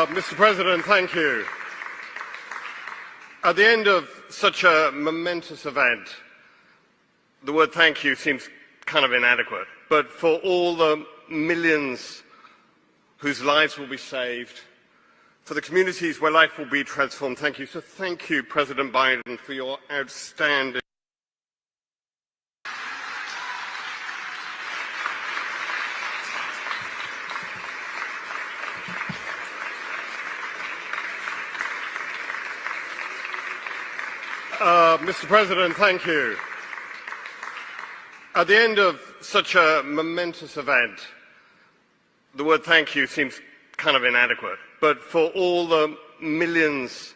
Mr. President, thank you. At the end of such a momentous event, the word thank you seems kind of inadequate. But for all the millions whose lives will be saved, for the communities where life will be transformed, thank you. So thank you, President Biden, for your outstanding... Mr. President, thank you. At the end of such a momentous event, the word thank you seems kind of inadequate. But for all the millions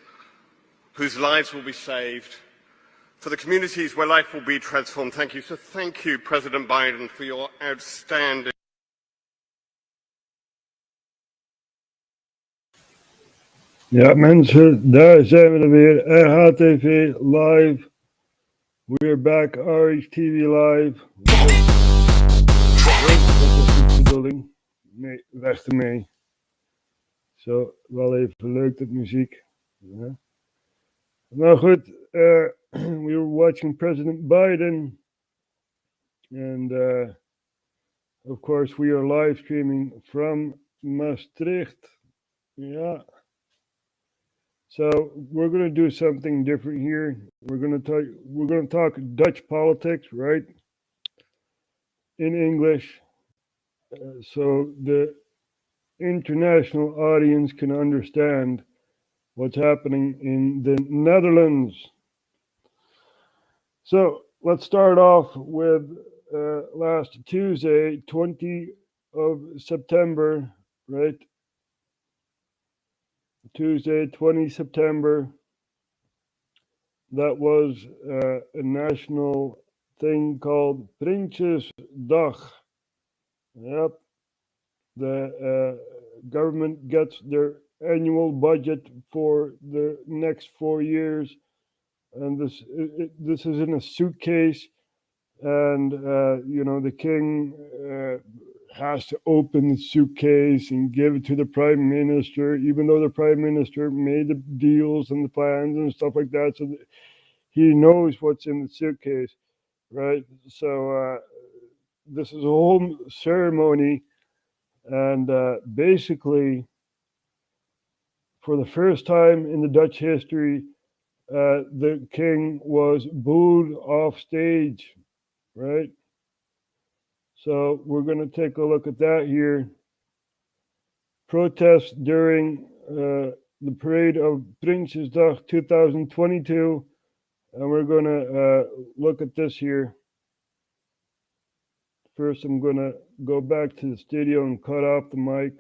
whose lives will be saved, for the communities where life will be transformed, thank you. So thank you, President Biden, for your outstanding... Ja, mensen, daar zijn we er weer. RHTV Live. We're back, RHTVLive. Dat was niet de bedoeling. Nee, weg ermee. Zo, wel even leuk, dat muziek. Ja. Nou goed, we were watching President Biden. And, of course, we are live streaming from Maastricht. Yeah. So we're going to do something different here. We're going to talk Dutch politics, right? In English, so the international audience can understand what's happening in the Netherlands. So let's start off with last Tuesday, 20 of September, right? Tuesday, 20 September, that was a national thing called Prinsjesdag. Yep. The government gets their annual budget for the next 4 years. And this is in a suitcase. And, the king has to open the suitcase and give it to the prime minister, even though the prime minister made the deals and the plans and stuff like that. So he knows what's in the suitcase, right? So this is a whole ceremony. And basically, for the first time in the Dutch history, the king was booed off stage, right? So we're going to take a look at that here. Protests during the parade of Prinsjesdag 2022. And we're going to look at this here. First, I'm going to go back to the studio and cut off the mic.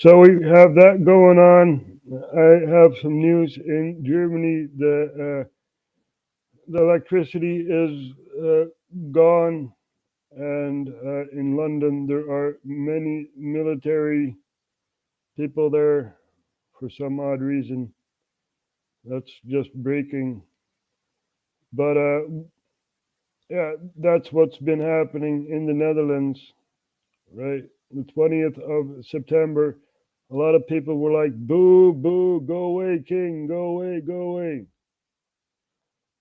So we have that going on. I have some news in Germany. The electricity is gone, and in London there are many military people there for some odd reason. That's just breaking. But yeah, that's what's been happening in the Netherlands, right? The 20th of September. A lot of people were like, boo, boo, go away, king, go away, go away.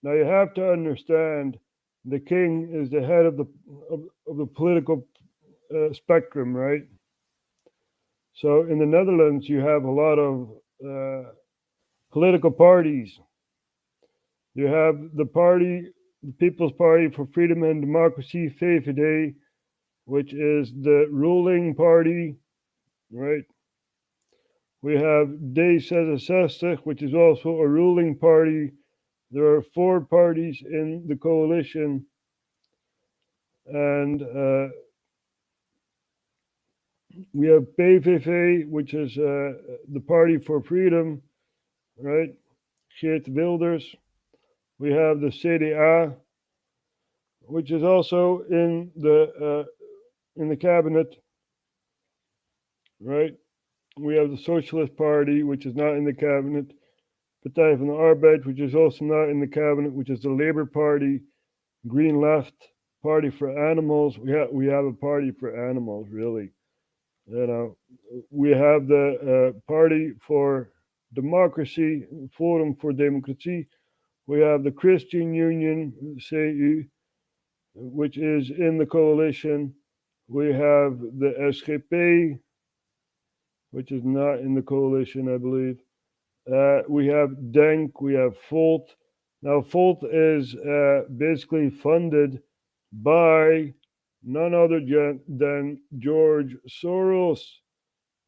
Now you have to understand, the king is the head of the political spectrum, right? So in the Netherlands, you have a lot of political parties. You have the party, the People's Party for Freedom and Democracy, VVD, which is the ruling party, right? We have D66, which is also a ruling party. There are 4 parties in the coalition, and we have PVV, which is the Party for Freedom, right? Geert Wilders. We have the CDA, which is also in the cabinet, right? We have the Socialist Party, which is not in the cabinet. Partij van de Arbeid, which is also not in the cabinet, which is the Labour Party. Green Left, Party for Animals. We have a party for animals, really. You know, we have the Party for Democracy, Forum for Democratie. We have the Christian Union, CU, which is in the coalition. We have the SGP, which is not in the coalition, I believe. We have DENK, we have Volt. Now, Volt is basically funded by none other than George Soros.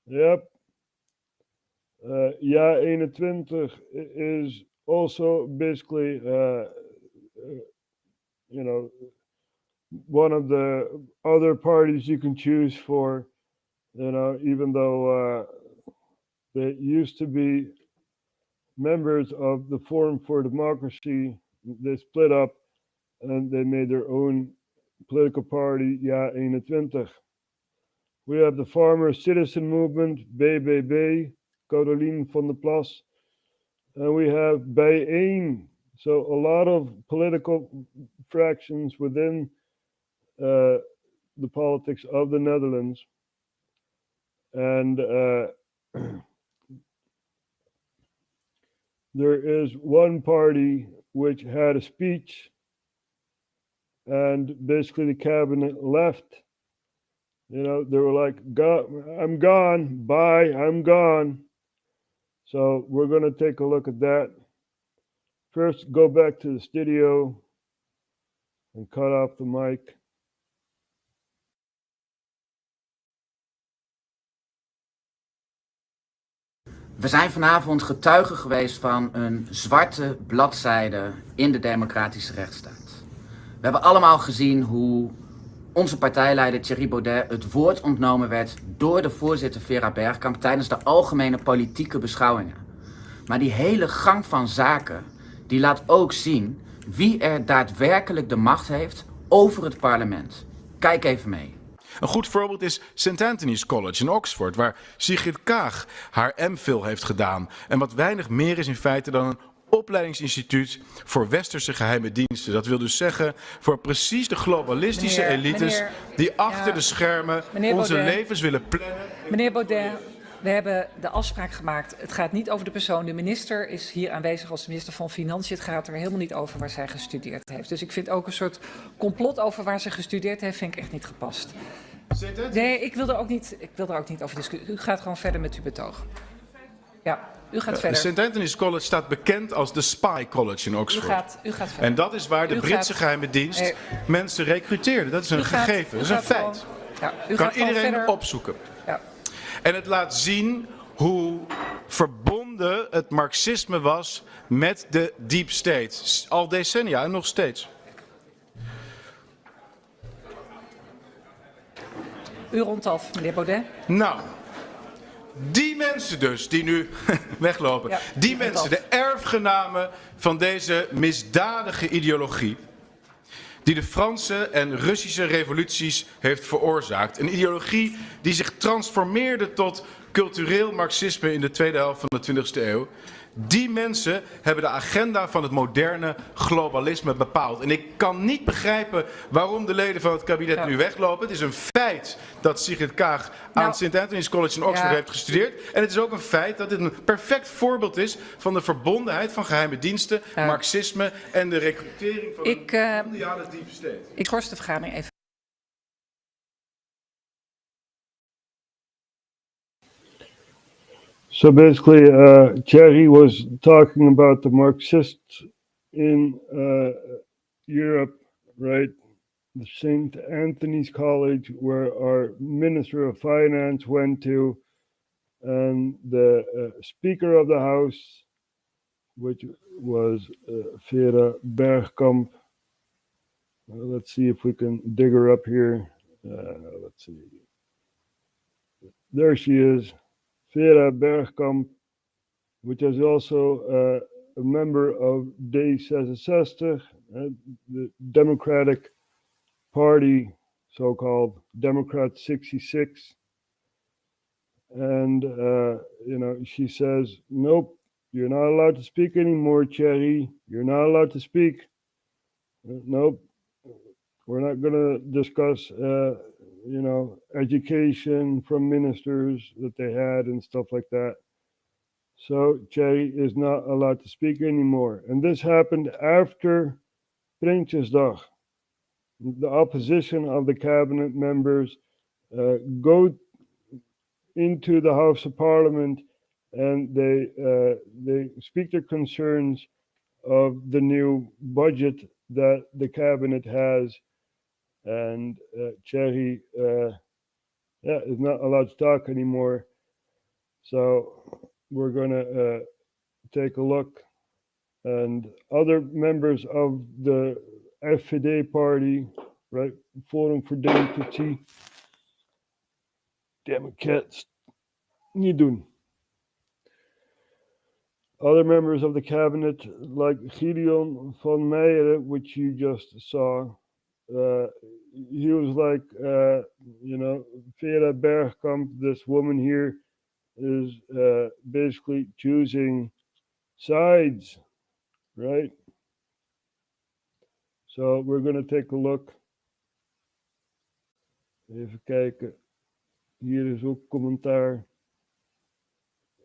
Yep. Ja21 is also basically, you know, one of the other parties you can choose for, you know, even though they used to be members of the Forum for Democracy. They split up and they made their own political party, Ja21. We have the Farmer Citizen Movement, BBB, Caroline van der Plas. And we have Bijeen. So a lot of political fractions within the politics of the Netherlands. And there is one party which had a speech, and basically the cabinet left. You know, they were like, I'm gone, bye, I'm gone. So we're going to take a look at that. First, go back to the studio and cut off the mic. We zijn vanavond getuige geweest van een zwarte bladzijde in de democratische rechtsstaat. We hebben allemaal gezien hoe onze partijleider Thierry Baudet het woord ontnomen werd door de voorzitter Vera Bergkamp tijdens de algemene politieke beschouwingen. Maar die hele gang van zaken, die laat ook zien wie er daadwerkelijk de macht heeft over het parlement. Kijk even mee. Een goed voorbeeld is St. Anthony's College in Oxford, waar Sigrid Kaag haar MPhil heeft gedaan. En wat weinig meer is in feite dan een opleidingsinstituut voor westerse geheime diensten. Dat wil dus zeggen voor precies de globalistische elites die achter de schermen onze levens willen plannen. Meneer Baudet, we hebben de afspraak gemaakt. Het gaat niet over de persoon. De minister is hier aanwezig als minister van Financiën. Het gaat er helemaal niet over waar zij gestudeerd heeft. Dus ik vind ook een soort complot over waar ze gestudeerd heeft, vind ik echt niet gepast. Nee, ik wil er ook niet over discussiëren. U gaat gewoon verder met uw betoog. Ja, u gaat verder. St. Anthony's College staat bekend als de Spy College in Oxford. U gaat verder. En dat is waar de Britse geheime dienst mensen recruteerde. Dat is een gegeven, dat is een feit. Kan iedereen verder opzoeken. Ja. En het laat zien hoe verbonden het marxisme was met de deep state. Al decennia en nog steeds. U rondt af, meneer Baudet. Nou, die mensen dus, die nu weglopen. Ja, die mensen, de erfgenamen van deze misdadige ideologie, die de Franse en Russische revoluties heeft veroorzaakt. Een ideologie die zich transformeerde tot cultureel marxisme in de tweede helft van de 20e eeuw. Die mensen hebben de agenda van het moderne globalisme bepaald. En ik kan niet begrijpen waarom de leden van het kabinet nu weglopen. Het is een feit dat Sigrid Kaag aan St. Anthony's College in Oxford heeft gestudeerd. En het is ook een feit dat dit een perfect voorbeeld is van de verbondenheid van geheime diensten, marxisme en de recrutering van een mondiale deep state. Ik schors de vergadering even. So basically, Thierry was talking about the Marxist in Europe, right? The St. Anthony's College, where our Minister of Finance went to, and the Speaker of the House, which was Vera Bergkamp. Let's see if we can dig her up here. Let's see. There she is, Vera Bergkamp, which is also a member of D66, the Democratic Party, so-called Democrat 66. And, she says, nope, you're not allowed to speak anymore, Cherry. You're not allowed to speak. Nope. We're not going to discuss, education from ministers that they had and stuff like that. So Cherry is not allowed to speak anymore. And this happened after Prinsjesdag. The opposition of the cabinet members go into the House of Parliament and they speak their concerns of the new budget that the cabinet has. And Cherry is not allowed to talk anymore. So we're going to take a look. And other members of the FVD party, right, Forum voor Democratie. Damn it, cats. Niet doen. Other members of the cabinet, like Gideon van Meijeren, which you just saw, he was like, Vera Bergkamp, this woman here, is basically choosing sides, right? So we're going to take a look. Even kijken. Hier is ook commentaar.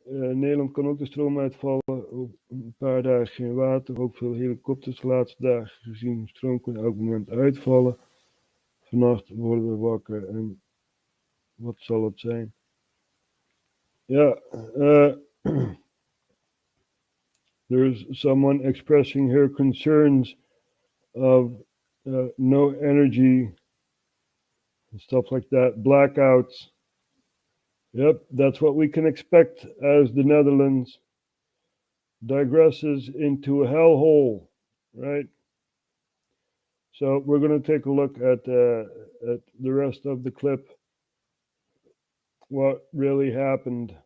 Nederland kan ook de stroom uitvallen. Op een paar dagen geen water. Ook veel helikopters de laatste dagen gezien. De stroom kan elk moment uitvallen. Vannacht worden we wakker. En wat zal het zijn? Ja, there's someone expressing her concerns of no energy and stuff like that, blackouts. Yep, that's what we can expect as the Netherlands digresses into a hellhole, right? So we're going to take a look at the rest of the clip, what really happened.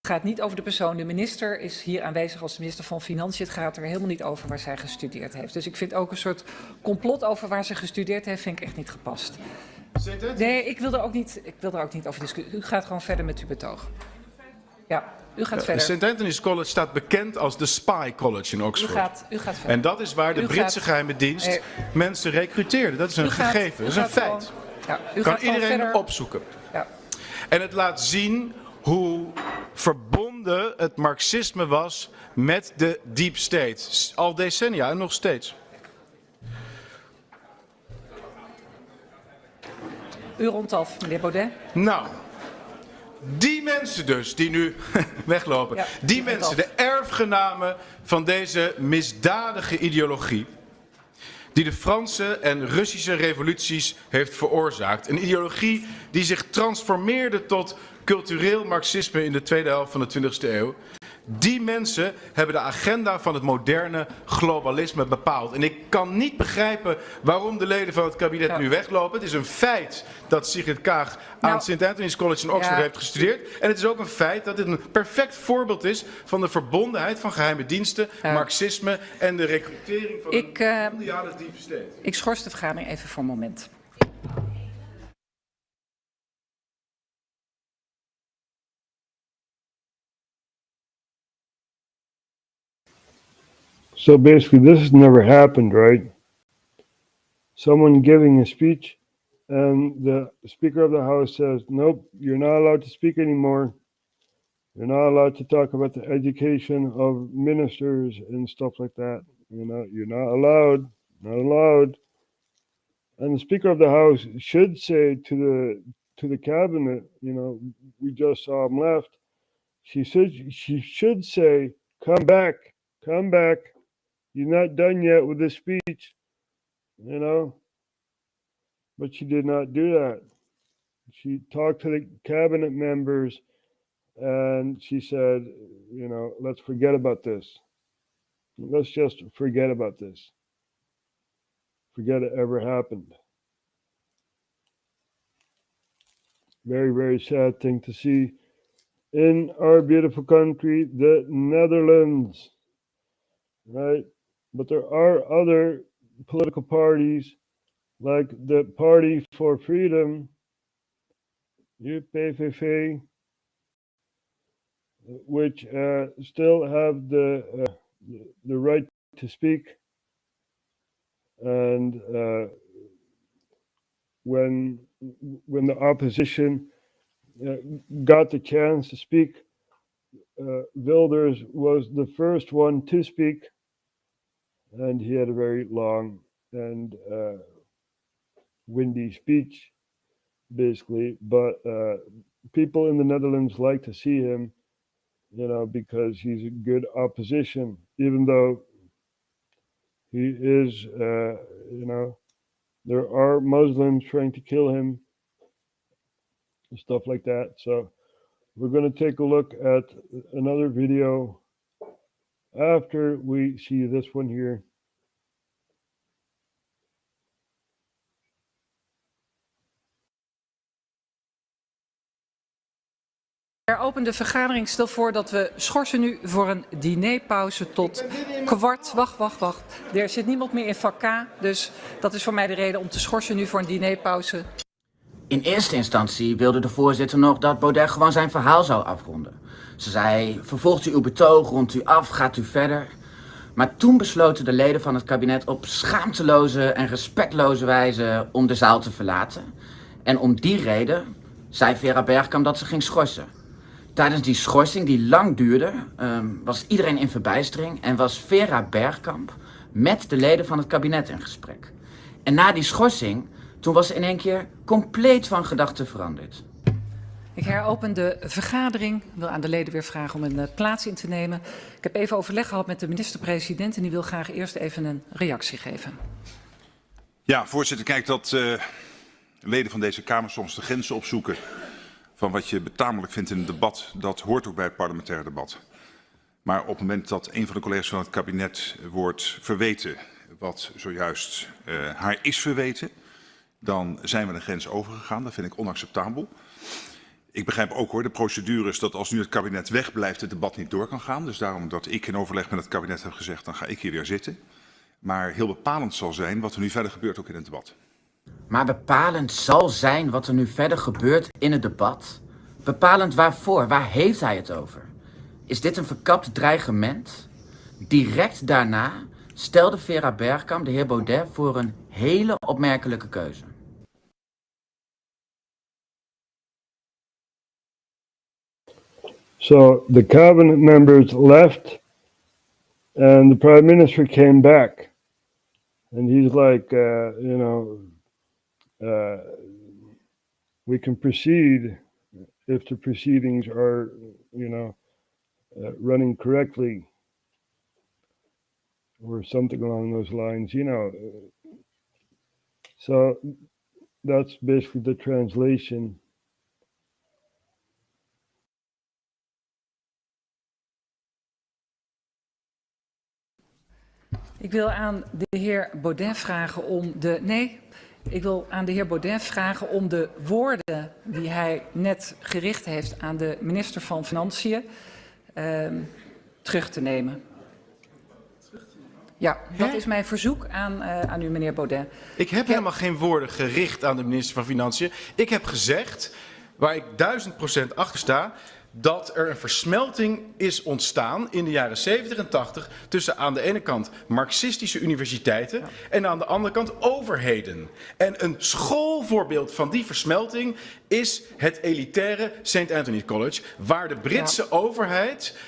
Het gaat niet over de persoon. De minister is hier aanwezig als minister van Financiën. Het gaat er helemaal niet over waar zij gestudeerd heeft. Dus ik vind ook een soort complot over waar ze gestudeerd heeft, vind ik echt niet gepast. Nee, ik wil er ook niet over discussiëren. U gaat gewoon verder met uw betoog. Ja, u gaat verder. St. Anthony's College staat bekend als de Spy College in Oxford. U gaat verder. En dat is waar de Britse geheime dienst mensen recruteerde. Dat is een gegeven, dat is een feit. Kan iedereen opzoeken. Ja. En het laat zien hoe verbonden het marxisme was met de deep state. Al decennia en nog steeds. U rondt af, meneer Baudet. Nou, die mensen dus die nu weglopen. Ja, die mensen, de erfgenamen van deze misdadige ideologie. Die de Franse en Russische revoluties heeft veroorzaakt. Een ideologie die zich transformeerde tot cultureel marxisme in de tweede helft van de 20e eeuw. Die mensen hebben de agenda van het moderne globalisme bepaald. En ik kan niet begrijpen waarom de leden van het kabinet nu weglopen. Het is een feit dat Sigrid Kaag aan St. Anthony's College in Oxford heeft gestudeerd. En het is ook een feit dat dit een perfect voorbeeld is van de verbondenheid van geheime diensten, marxisme en de recrutering van een mondiale deep state. Ik schors de vergadering even voor een moment. So basically, this has never happened, right? Someone giving a speech, and the Speaker of the House says, nope, you're not allowed to speak anymore. You're not allowed to talk about the education of ministers and stuff like that. You're not allowed. And the Speaker of the House should say to the cabinet, we just saw him left, She should say, come back. You're not done yet with this speech, you know. But she did not do that. She talked to the cabinet members and she said, you know, let's forget about this. Let's just forget about this. Forget it ever happened. Very, very sad thing to see in our beautiful country, the Netherlands, right? But there are other political parties like the Party for Freedom, PVV, which still have the right to speak. And when the opposition got the chance to speak, Wilders was the first one to speak, and he had a very long and windy speech, basically. But people in the Netherlands like to see him, you know, because he's a good opposition, even though he is, you know, there are Muslims trying to kill him and stuff like that. So we're going to take a look at another video after we see this one here. Heropende vergadering. Stel voor dat we schorsen nu voor een dinerpauze tot kwart. Wacht. Er zit niemand meer in vak K, dus dat is voor mij de reden om te schorsen nu voor een dinerpauze. In eerste instantie wilde de voorzitter nog dat Baudet gewoon zijn verhaal zou afronden. Ze zei, vervolgt u uw betoog, rondt u af, gaat u verder. Maar toen besloten de leden van het kabinet op schaamteloze en respectloze wijze om de zaal te verlaten. En om die reden zei Vera Bergkamp dat ze ging schorsen. Tijdens die schorsing, die lang duurde, was iedereen in verbijstering en was Vera Bergkamp met de leden van het kabinet in gesprek. En na die schorsing, toen was ze in één keer compleet van gedachten veranderd. Ik heropen de vergadering. Ik wil aan de leden weer vragen om een plaats in te nemen. Ik heb even overleg gehad met de minister-president en die wil graag eerst even een reactie geven. Ja, voorzitter, kijk dat leden van deze Kamer soms de grenzen opzoeken van wat je betamelijk vindt in een debat, dat hoort ook bij het parlementaire debat. Maar op het moment dat een van de collega's van het kabinet wordt verweten, wat zojuist haar is verweten, dan zijn we de grens overgegaan. Dat vind ik onacceptabel. Ik begrijp ook hoor, de procedure is dat als nu het kabinet wegblijft, het debat niet door kan gaan. Dus daarom dat ik in overleg met het kabinet heb gezegd, dan ga ik hier weer zitten. Maar heel bepalend zal zijn wat er nu verder gebeurt ook in het debat. Maar bepalend zal zijn wat er nu verder gebeurt in het debat? Bepalend waarvoor? Waar heeft hij het over? Is dit een verkapt dreigement? Direct daarna stelde Vera Bergkamp de heer Baudet voor een hele opmerkelijke keuze. So the cabinet members left and the prime minister came back. And he's like, you know, we can proceed if the proceedings are, you know, running correctly or something along those lines, you know. So that's basically the translation. Ik wil aan de heer Baudet vragen om de woorden die hij net gericht heeft aan de minister van Financiën terug te nemen. Ja, dat is mijn verzoek aan u, meneer Baudet. Ik heb helemaal geen woorden gericht aan de minister van Financiën. Ik heb gezegd, waar ik 1000% achter sta, dat er een versmelting is ontstaan in de jaren 70 en 80 tussen aan de ene kant marxistische universiteiten en aan de andere kant overheden. En een schoolvoorbeeld van die versmelting is het elitaire St. Anthony College, waar de Britse overheid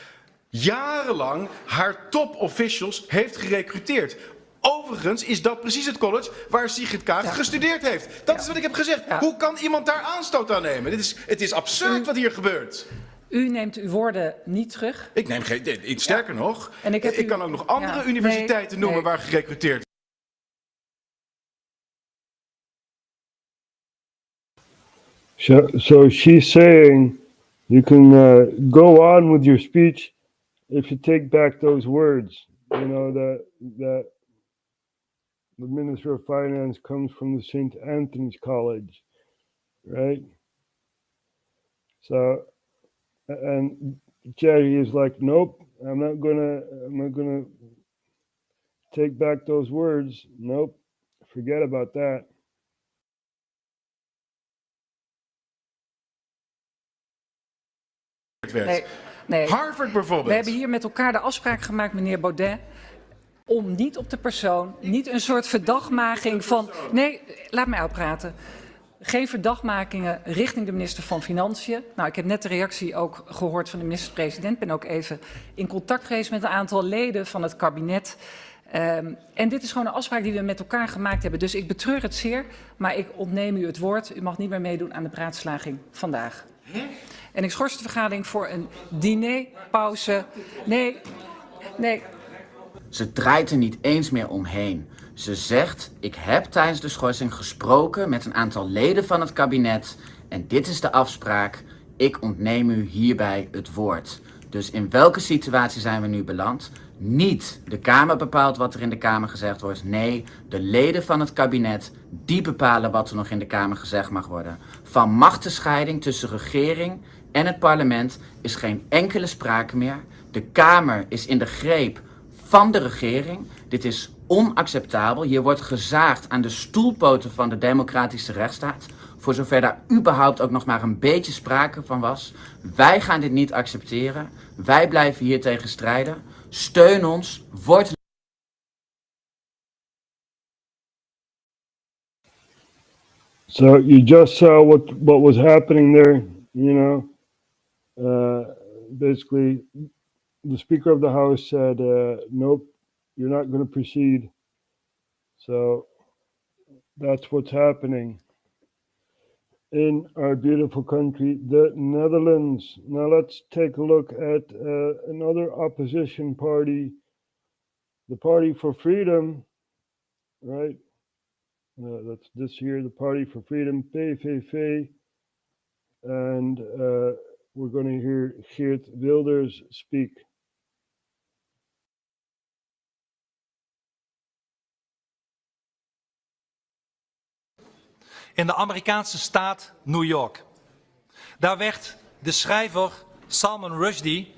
jarenlang haar top officials heeft gerekruteerd. Overigens is dat precies het college waar Sigrid Kaag gestudeerd heeft. Dat is wat ik heb gezegd. Hoe kan iemand daar aanstoot aan nemen? Het is absurd wat hier gebeurt. U neemt uw woorden niet terug. Ik neem geen... Iets sterker nog. En Ik kan ook nog andere universiteiten noemen waar gerecruiteerd. So she's saying you can go on with your speech if you take back those words. You know that the Minister of Finance comes from the St. Anthony's College, right? So, and Jerry is like, nope, I'm not gonna take back those words. Nope, forget about that. Nee. Harvard bijvoorbeeld. We hebben hier met elkaar de afspraak gemaakt, meneer Baudet, om niet op de persoon, niet een soort verdachtmaking van... Nee, laat mij uitpraten. Geen verdachtmakingen richting de minister van Financiën. Nou, ik heb net de reactie ook gehoord van de minister-president. Ik ben ook even in contact geweest met een aantal leden van het kabinet. En dit is gewoon een afspraak die we met elkaar gemaakt hebben. Dus ik betreur het zeer, maar ik ontneem u het woord. U mag niet meer meedoen aan de beraadslaging vandaag. En ik schors de vergadering voor een dinerpauze. Nee. Ze draait er niet eens meer omheen. Ze zegt, ik heb tijdens de schorsing gesproken met een aantal leden van het kabinet en dit is de afspraak, ik ontneem u hierbij het woord. Dus in welke situatie zijn we nu beland? Niet de Kamer bepaalt wat er in de Kamer gezegd wordt. Nee, de leden van het kabinet, die bepalen wat er nog in de Kamer gezegd mag worden. Van machtenscheiding tussen regering en het parlement is geen enkele sprake meer. De Kamer is in de greep van de regering. Dit is onacceptabel. Hier wordt gezaagd aan de stoelpoten van de democratische rechtsstaat. Voor zover daar überhaupt ook nog maar een beetje sprake van was. Wij gaan dit niet accepteren. Wij blijven hier tegen strijden. Steun ons. Word... So you just saw what was happening there, you know. Basically, the Speaker of the House said, nope, you're not going to proceed. So that's what's happening in our beautiful country, the Netherlands. Now let's take a look at another opposition party, the Party for Freedom, right? That's this year, the Party for Freedom, PVV. And we're going to hear Geert Wilders speak. In de Amerikaanse staat New York. Daar werd de schrijver Salman Rushdie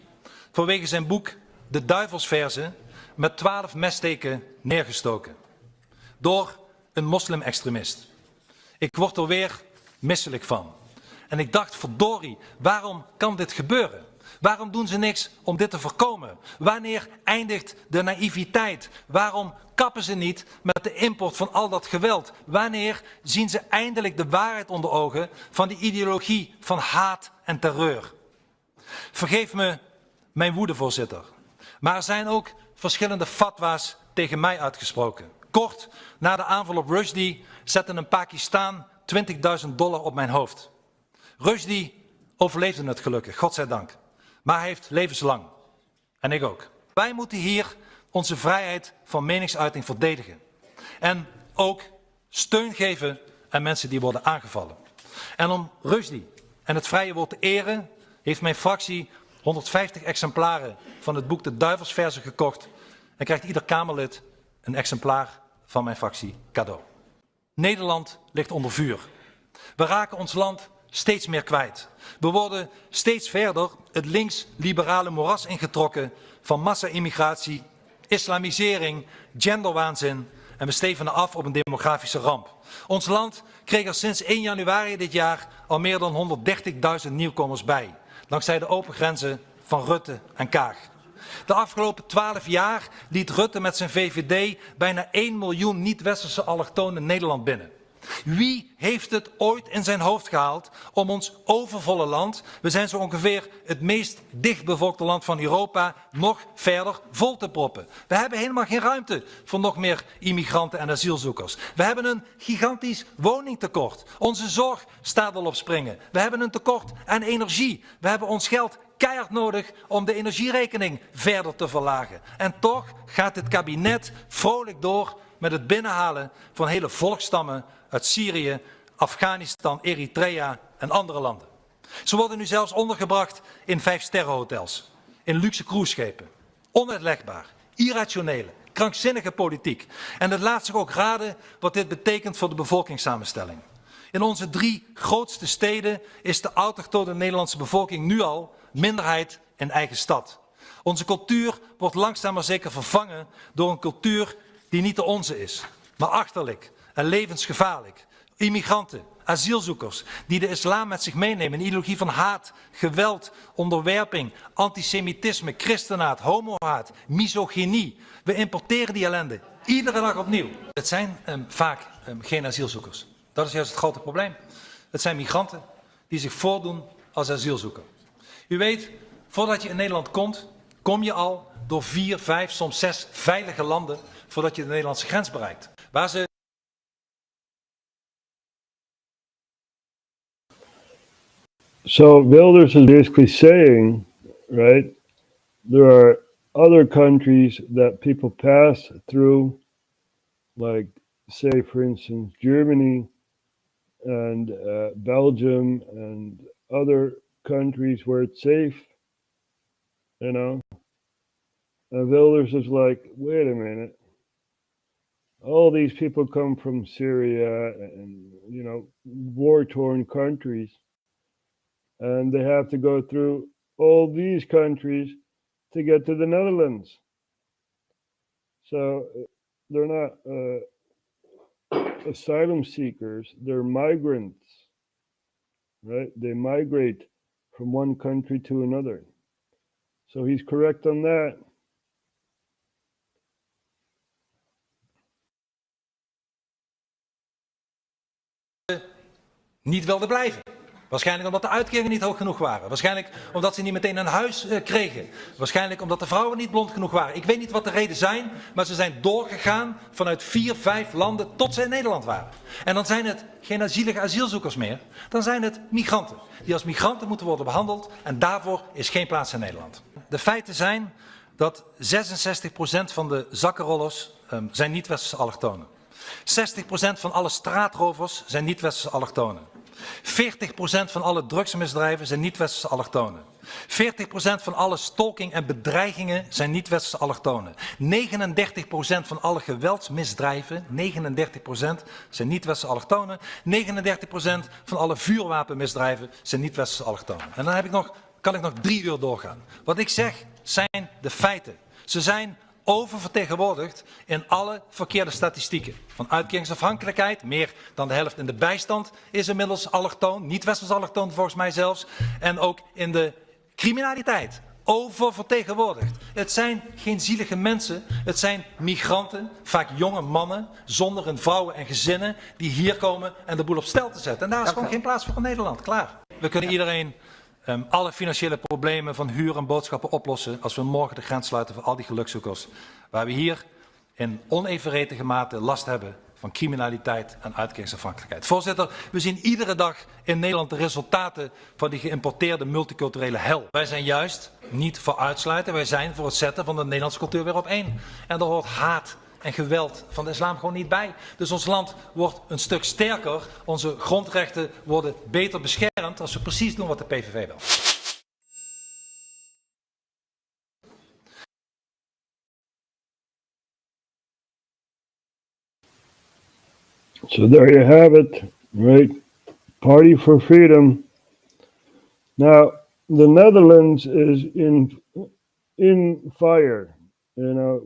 vanwege zijn boek De Duivelsverzen met 12 messteken neergestoken. Door een moslim-extremist. Ik word er weer misselijk van. En ik dacht, verdorie, waarom kan dit gebeuren? Waarom doen ze niks om dit te voorkomen? Wanneer eindigt de naïviteit? Waarom kappen ze niet met de import van al dat geweld? Wanneer zien ze eindelijk de waarheid onder ogen van die ideologie van haat en terreur? Vergeef me mijn woede, voorzitter. Maar er zijn ook verschillende fatwa's tegen mij uitgesproken. Kort na de aanval op Rushdie zette een Pakistan $20.000 op mijn hoofd. Rushdie overleefde het gelukkig, godzijdank. Maar hij heeft levenslang. En ik ook. Wij moeten hier onze vrijheid van meningsuiting verdedigen. En ook steun geven aan mensen die worden aangevallen. En om Rushdie en het vrije woord te eren, heeft mijn fractie 150 exemplaren van het boek De Duivelsverzen gekocht. En krijgt ieder Kamerlid een exemplaar van mijn fractie cadeau. Nederland ligt onder vuur. We raken ons land steeds meer kwijt. We worden steeds verder het links-liberale moeras ingetrokken van massa-immigratie, islamisering, genderwaanzin en we stevenen af op een demografische ramp. Ons land kreeg er sinds 1 januari dit jaar al meer dan 130.000 nieuwkomers bij, dankzij de open grenzen van Rutte en Kaag. De afgelopen 12 jaar liet Rutte met zijn VVD bijna 1 miljoen niet-westerse allochtonen Nederland binnen. Wie heeft het ooit in zijn hoofd gehaald om ons overvolle land, we zijn zo ongeveer het meest dichtbevolkte land van Europa, nog verder vol te proppen? We hebben helemaal geen ruimte voor nog meer immigranten en asielzoekers. We hebben een gigantisch woningtekort. Onze zorg staat al op springen. We hebben een tekort aan energie. We hebben ons geld keihard nodig om de energierekening verder te verlagen. En toch gaat dit kabinet vrolijk door met het binnenhalen van hele volksstammen uit Syrië, Afghanistan, Eritrea en andere landen. Ze worden nu zelfs ondergebracht in 5-sterrenhotels, in luxe cruiseschepen. Onuitlegbaar, irrationele, krankzinnige politiek. En het laat zich ook raden wat dit betekent voor de bevolkingssamenstelling. In onze 3 grootste steden is de autochtone Nederlandse bevolking nu al minderheid in eigen stad. Onze cultuur wordt langzaam maar zeker vervangen door een cultuur die niet de onze is, maar achterlijk en levensgevaarlijk. Immigranten, asielzoekers die de islam met zich meenemen, een ideologie van haat, geweld, onderwerping, antisemitisme, christenhaat, homohaat, misogynie. We importeren die ellende iedere dag opnieuw. Het zijn vaak geen asielzoekers. Dat is juist het grote probleem. Het zijn migranten die zich voordoen als asielzoeker. U weet, voordat je in Nederland komt, kom je al door 4, 5, soms 6 veilige landen voordat je de Nederlandse grens bereikt. Waar ze So Wilders is basically saying, right, there are other countries that people pass through, like, say, for instance, Germany and Belgium and other countries where it's safe, you know. And Wilders is like, wait a minute. All these people come from Syria and, you know, war-torn countries. And they have to go through all these countries to get to the Netherlands. So they're not asylum seekers, they're migrants, right? They migrate from one country to another. So he's correct on that. niet wilden blijven. Waarschijnlijk omdat de uitkeringen niet hoog genoeg waren. Waarschijnlijk omdat ze niet meteen een huis kregen. Waarschijnlijk omdat de vrouwen niet blond genoeg waren. Ik weet niet wat de redenen zijn, maar ze zijn doorgegaan vanuit 4, 5 landen tot ze in Nederland waren. En dan zijn het geen zielige asielzoekers meer. Dan zijn het migranten. Die als migranten moeten worden behandeld en daarvoor is geen plaats in Nederland. De feiten zijn dat 66% van de zakkenrollers zijn niet-westerse allochtonen. 60% van alle straatrovers zijn niet-westerse allochtonen. 40% van alle drugsmisdrijven zijn niet-westerse allochtonen. 40% van alle stalking en bedreigingen zijn niet-westerse allochtonen. 39% van alle geweldsmisdrijven, 39% zijn niet-westerse allochtonen. 39% van alle vuurwapenmisdrijven zijn niet-westerse allochtonen. En dan kan ik nog 3 uur doorgaan. Wat ik zeg zijn de feiten. Ze zijn oververtegenwoordigd in alle verkeerde statistieken. Van uitkeringsafhankelijkheid, meer dan de helft in de bijstand is inmiddels allochtoon, niet-westers allochtoon volgens mij zelfs. En ook in de criminaliteit, oververtegenwoordigd. Het zijn geen zielige mensen, het zijn migranten, vaak jonge mannen, zonder hun vrouwen en gezinnen, die hier komen en de boel op stel te zetten. En daar is gewoon geen plaats voor in Nederland, klaar. We kunnen iedereen alle financiële problemen van huur en boodschappen oplossen als we morgen de grens sluiten voor al die gelukzoekers. Waar we hier in onevenredige mate last hebben van criminaliteit en uitkeringsafhankelijkheid. Voorzitter, we zien iedere dag in Nederland de resultaten van die geïmporteerde multiculturele hel. Wij zijn juist niet voor uitsluiten, wij zijn voor het zetten van de Nederlandse cultuur weer op één. En daar hoort haat en geweld van de islam gewoon niet bij. Dus ons land wordt een stuk sterker, onze grondrechten worden beter beschermd als we precies doen wat de PVV wil. So there you have it, right? Party for freedom. Now, the Netherlands is in fire. You know,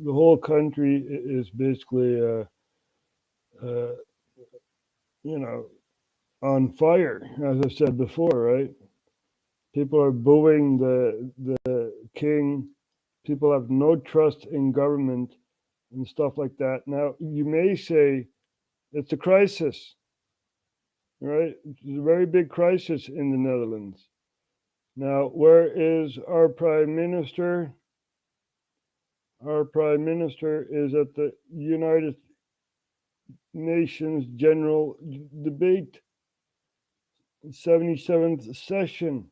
the whole country is basically, you know, on fire, as I said before, right? People are booing the king. People have no trust in government and stuff like that. Now, you may say it's a crisis, right? It's a very big crisis in the Netherlands. Now, where is our prime minister? Our prime minister is at the United Nations General Debate, 77th session,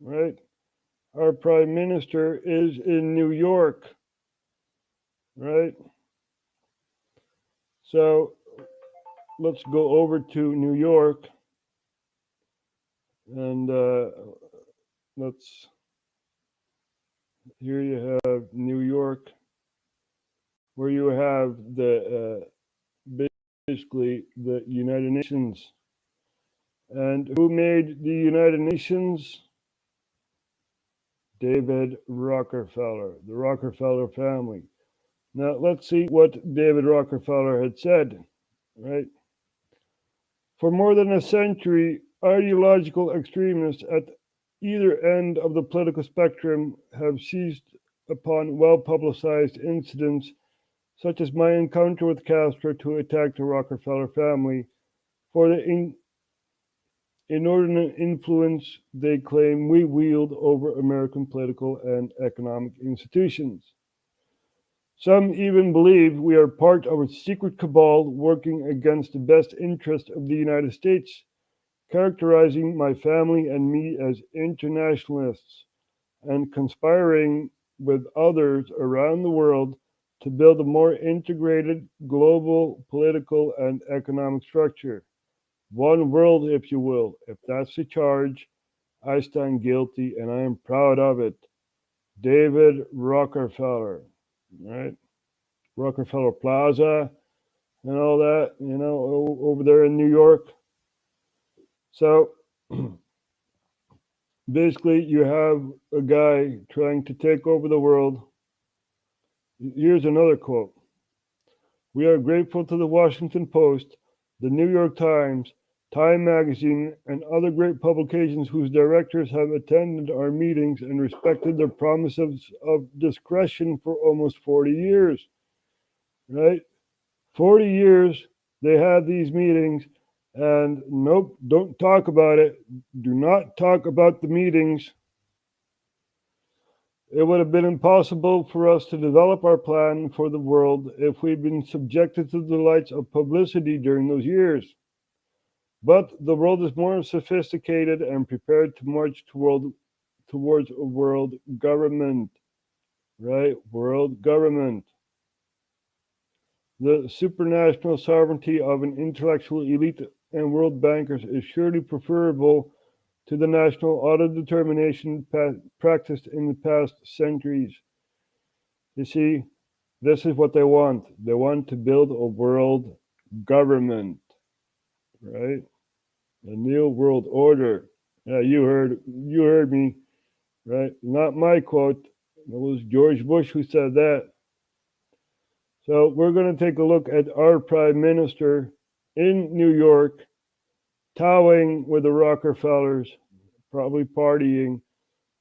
right? our prime minister is in New York, right? So let's go over to New York and here you have New York, where you have the basically the United Nations. And who made the United Nations? David Rockefeller, the Rockefeller family. Now let's see what David Rockefeller had said, right? For more than a century, ideological extremists at either end of the political spectrum have seized upon well-publicized incidents such as my encounter with Castro to attack the Rockefeller family for the inordinate influence they claim we wield over American political and economic institutions. Some even believe we are part of a secret cabal working against the best interest of the United States, characterizing my family and me as internationalists and conspiring with others around the world to build a more integrated global political and economic structure. One world, if you will. If that's the charge, I stand guilty and I am proud of it. David Rockefeller, right? Rockefeller Plaza and all that, you know, over there in New York. So basically, you have a guy trying to take over the world. Here's another quote. We are grateful to the Washington Post, the New York Times, Time Magazine, and other great publications whose directors have attended our meetings and respected their promises of discretion for almost 40 years. Right? 40 years they had these meetings, and nope, don't talk about it. Do not talk about the meetings. It would have been impossible for us to develop our plan for the world if we'd been subjected to the delights of publicity during those years. But the world is more sophisticated and prepared to march towards a world government, right? World government. The supranational sovereignty of an intellectual elite and world bankers is surely preferable to the national autodetermination practiced in the past centuries. You see, this is what they want. They want to build a world government, right? A new world order. Yeah, you heard me, right? Not my quote. It was George Bush who said that. So we're going to take a look at our prime minister in New York, towing with the Rockefellers, probably partying,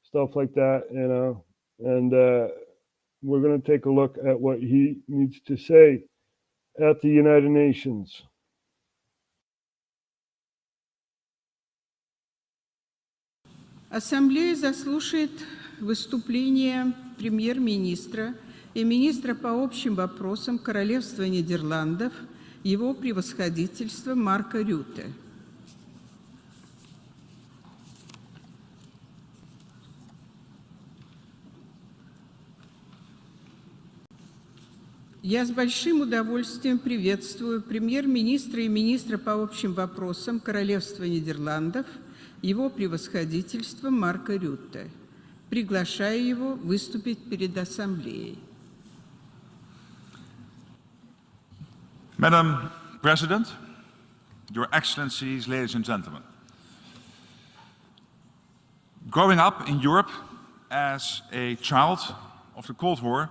stuff like that, you know. And we're going to take a look at what he needs to say at the United Nations. Ассамблея заслушает выступление премьер-министра и министра по общим вопросам Королевства Нидерландов, его превосходительства Марка Рюте. Я с большим удовольствием приветствую премьер-министра и министра по общим вопросам Королевства Нидерландов, его превосходительство Марка Рюте. Приглашаю его выступить перед Ассамблеей. Madam President, Your Excellencies, ladies and gentlemen. Growing up in Europe as a child of the Cold War,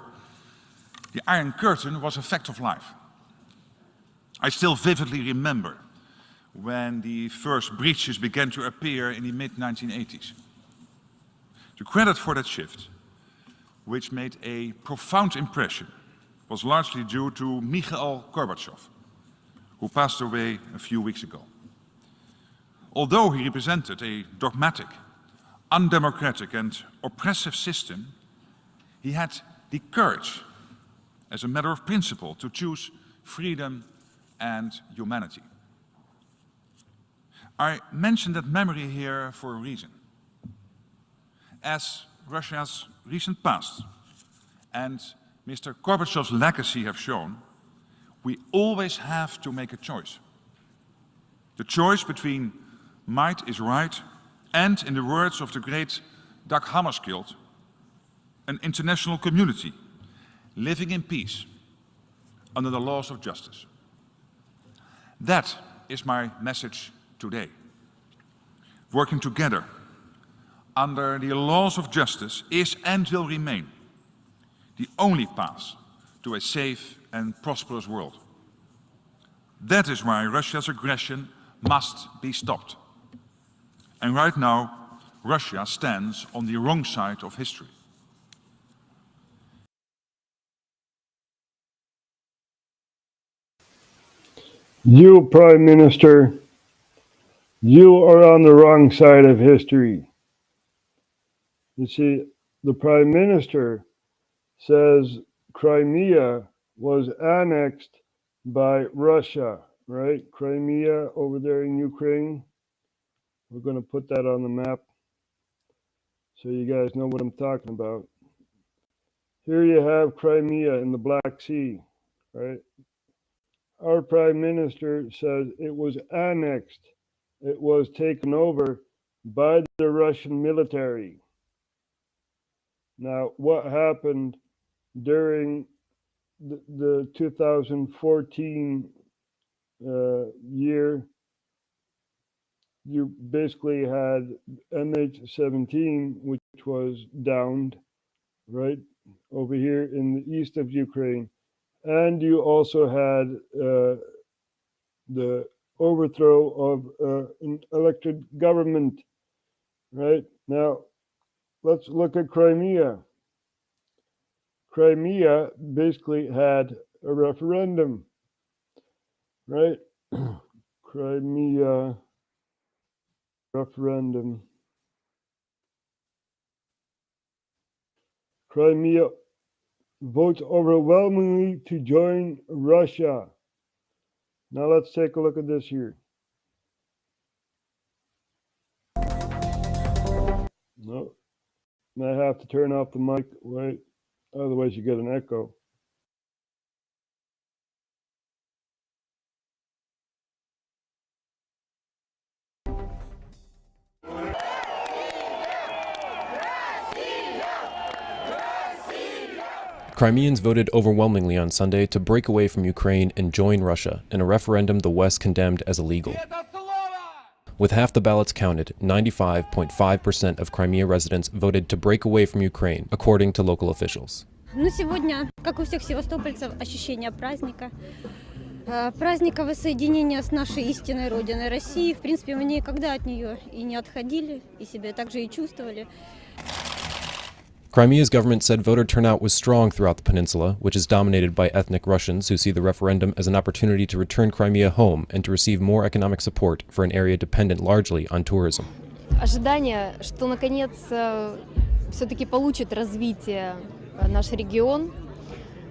the Iron Curtain was a fact of life. I still vividly remember when the first breaches began to appear in the mid-1980s. The credit for that shift, which made a profound impression, was largely due to Mikhail Gorbachev, who passed away a few weeks ago. Although he represented a dogmatic, undemocratic and oppressive system, he had the courage, as a matter of principle, to choose freedom and humanity. I mention that memory here for a reason. As Russia's recent past and Mr. Gorbachev's legacy have shown, we always have to make a choice. The choice between might is right and, in the words of the great Dag Hammarskjöld, an international community living in peace under the laws of justice. That is my message today. Working together under the laws of justice is and will remain the only path to a safe and prosperous world. That is why Russia's aggression must be stopped. And right now, Russia stands on the wrong side of history. You, Prime Minister, you are on the wrong side of history. You see, the Prime Minister says Crimea was annexed by Russia, right? Crimea over there in Ukraine. We're going to put that on the map so you guys know what I'm talking about. Here you have Crimea in the Black Sea, right? Our Prime Minister says it was annexed. It was taken over by the Russian military. Now, what happened during the 2014 year? You basically had MH17, which was downed, right, over here in the east of Ukraine. And you also had the overthrow of an elected government, right? Now, let's look at Crimea. Crimea basically had a referendum, right? Crimea referendum. Crimea votes overwhelmingly to join Russia. Now let's take a look at this here. No, I have to turn off the mic, right? Otherwise you get an echo. Crimeans voted overwhelmingly on Sunday to break away from Ukraine and join Russia in a referendum the West condemned as illegal. With half the ballots counted, 95.5% of Crimea residents voted to break away from Ukraine, according to local officials. Ну, сегодня, как у всех севастопольцев, ощущение праздника. Праздника воссоединения с нашей истинной родиной России. В принципе, мы никогда от нее и не отходили, и себя также и чувствовали. Crimea's government said voter turnout was strong throughout the peninsula, which is dominated by ethnic Russians who see the referendum as an opportunity to return Crimea home and to receive more economic support for an area dependent largely on tourism. Ожидание, что наконец все-таки получит развитие наш регион,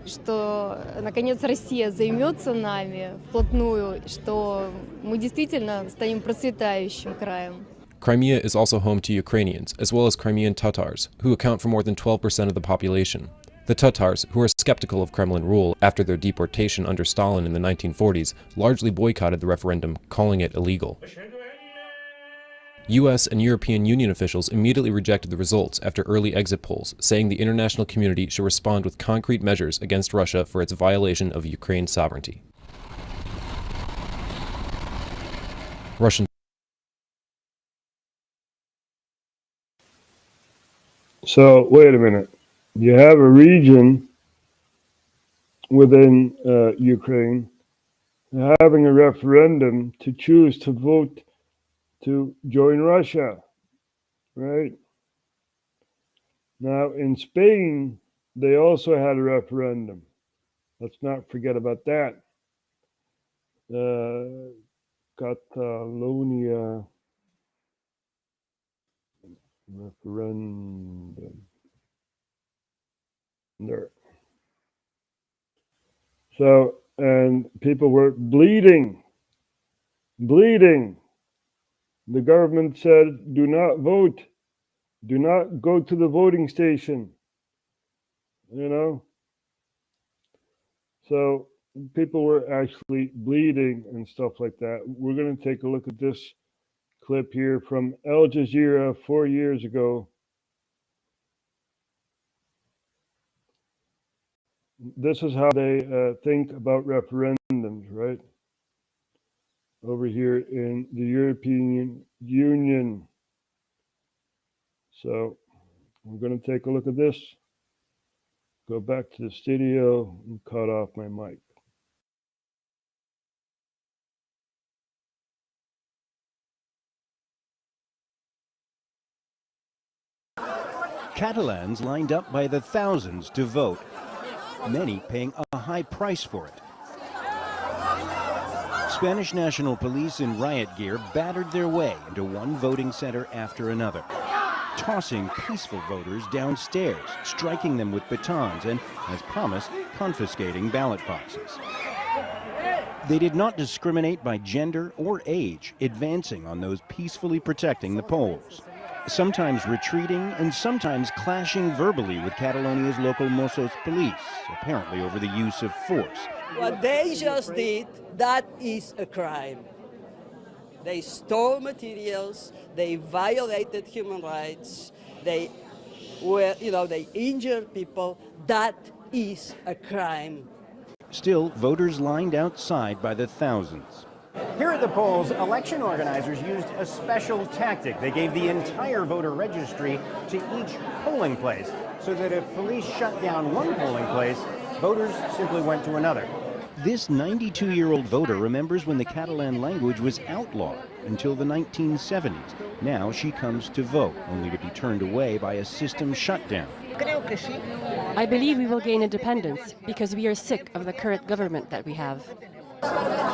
что наконец Россия займется нами вплотную, что мы действительно станем процветающим краем. Crimea is also home to Ukrainians, as well as Crimean Tatars, who account for more than 12% of the population. The Tatars, who are skeptical of Kremlin rule after their deportation under Stalin in the 1940s, largely boycotted the referendum, calling it illegal. US and European Union officials immediately rejected the results after early exit polls, saying the international community should respond with concrete measures against Russia for its violation of Ukraine's sovereignty. Russian So, wait a minute. You have a region within Ukraine having a referendum to choose to vote to join Russia, right? Now, in Spain, they also had a referendum. Let's not forget about that. Catalonia referendum. There. So, and people were bleeding. The government said, do not vote. Do not go to the voting station. You know? So people were actually bleeding and stuff like that. We're going to take a look at this clip here from Al Jazeera 4 years ago. This is how they think about referendums, right? Over here in the European Union. So we're going to take a look at this. Go back to the studio and cut off my mic. Catalans lined up by the thousands to vote, many paying a high price for it. Spanish National Police in riot gear battered their way into one voting center after another, tossing peaceful voters downstairs, striking them with batons and, as promised, confiscating ballot boxes. They did not discriminate by gender or age, advancing on those peacefully protecting the polls, sometimes retreating and sometimes clashing verbally with Catalonia's local Mossos police, apparently over the use of force. What they just did, that is a crime. They stole materials, they violated human rights, they injured people. That is a crime. Still, voters lined outside by the thousands. Here at the polls, election organizers used a special tactic. They gave the entire voter registry to each polling place, so that if police shut down one polling place, voters simply went to another. This 92-year-old voter remembers when the Catalan language was outlawed until the 1970s. Now she comes to vote, only to be turned away by a system shutdown. I believe we will gain independence because we are sick of the current government that we have.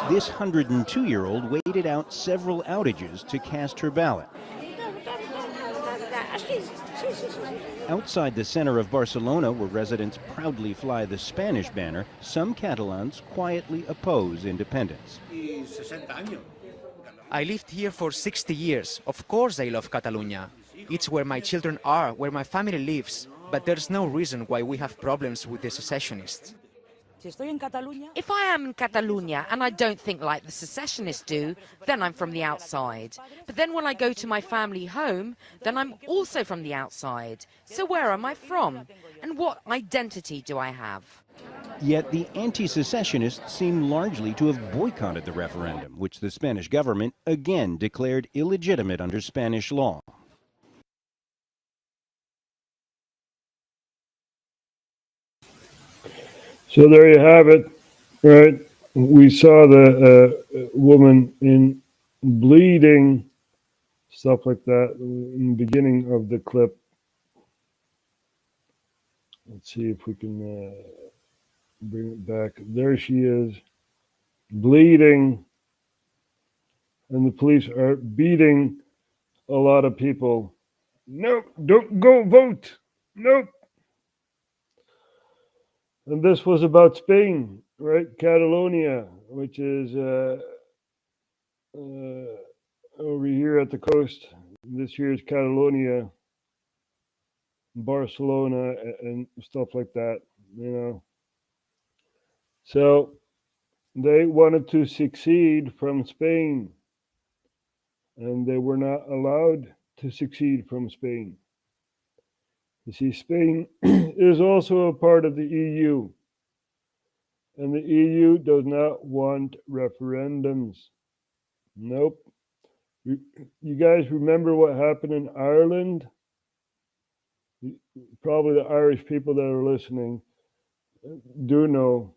This 102-year-old waited out several outages to cast her ballot. Outside the center of Barcelona, where residents proudly fly the Spanish banner, some Catalans quietly oppose independence. I lived here for 60 years. Of course I love Catalonia. It's where my children are, where my family lives. But there's no reason why we have problems with the secessionists. If I am in Catalonia and I don't think like the secessionists do, then I'm from the outside. But then when I go to my family home, then I'm also from the outside. So where am I from? And what identity do I have? Yet the anti-secessionists seem largely to have boycotted the referendum, which the Spanish government again declared illegitimate under Spanish law. So there you have it, right? We saw the woman in bleeding, stuff like that, in the beginning of the clip. Let's see if we can bring it back. There she is, bleeding, and the police are beating a lot of people. Nope, don't go vote. Nope. And this was about Spain, right? Catalonia, which is over here at the coast. This here is Catalonia, Barcelona, and stuff like that, you know. So they wanted to succeed from Spain, and they were not allowed to succeed from Spain. You see, Spain is also a part of the EU, and the EU does not want referendums. Nope. You guys remember what happened in Ireland? Probably the Irish people that are listening do know.